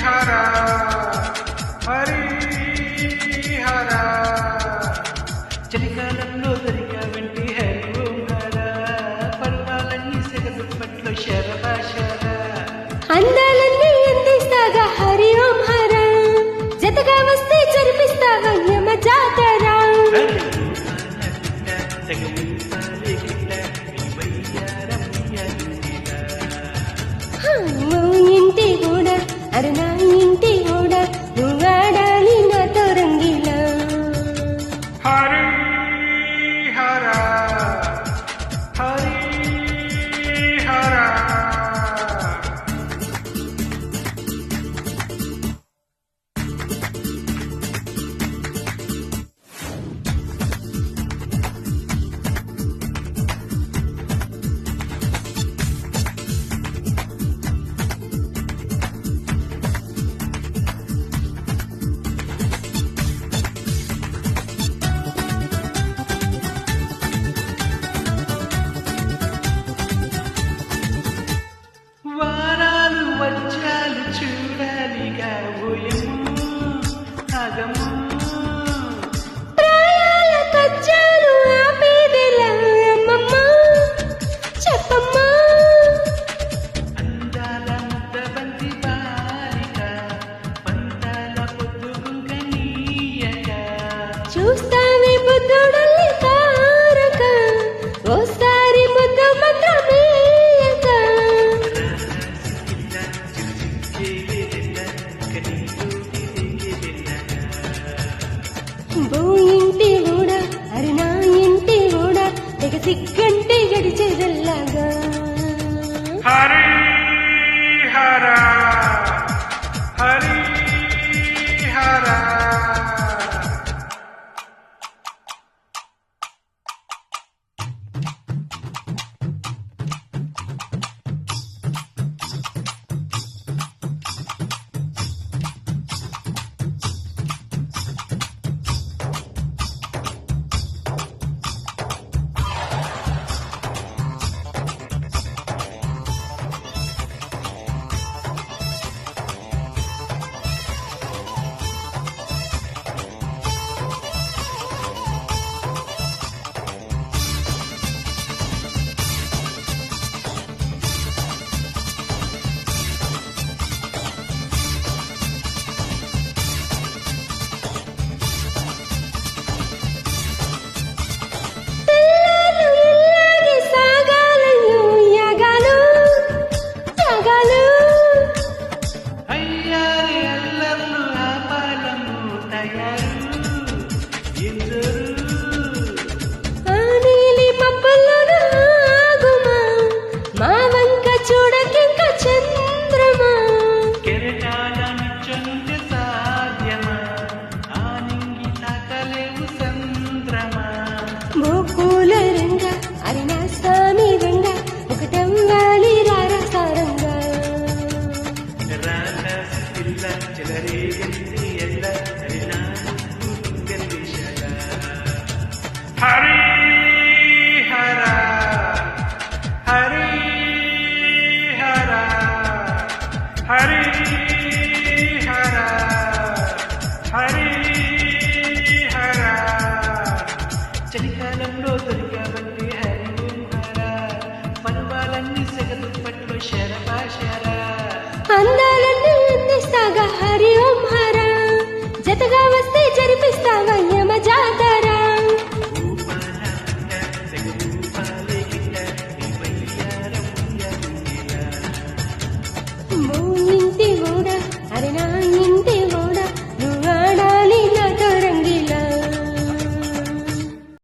హర హరి హర చలికాలంలో దొరికావంటి హరి ఓం హర పర్వాలన్నీ సెగలు పట్ల శరభాషర అందాలన్నీ అందిస్తాగా హరి ఓం హర జతగా వస్తే జరిపిస్తాగా యమ జాతర ఇంటి కూడా అరుణా ఇంటి కూడా నువ్వు ఆడాలి నాతో రంగిలా హరి హర హరి హర వారాలు వచ్చాలు చూడాలిగా ఓయము ఆగము ప్రాయాల కచ్చాలు ఆపేదెలా అమ్మమ్మ చెప్పమ్మా అందాల ముద్దబంతి బాలిక పంతాల పొద్దుగుంక నీయక చూస్తావే బుద్ధుడల్లి తారక ఓసారి ముద్దు మంత్రమేయక బో ఇంటి కూడా అరుణా ఇంటి కూడా తెగ సిగ్గంటే గడిచేదల్లాగా హరి హర హరి హర పిల్లలు ఇల్లాగే సాగాలయ్యో యాగాలు యాగాలు అయ్యారి అల్లర్లు ఆపాలము తయారు ఎందరు ఆ నీలి మబ్బుల్లోన ఆగుమా మా వంక చూడకింక చంద్రమా కెరటాల నిచ్చంటే సాధ్యమా ఆనింగి తాకలేవు సంద్రమా గోకుల రంగ అరినా స్వామి వెంగ ఒకటంగాలి రారసారంగా రాకాసి పిల్ల చెలరేగింది ఎల్ల హరి హర హరి హర హరి హర హరి హర చలికాలంలో దొరికావంటి హరి ఓం హర పర్వాలన్నీ సెగలు పట్ల శరభాషర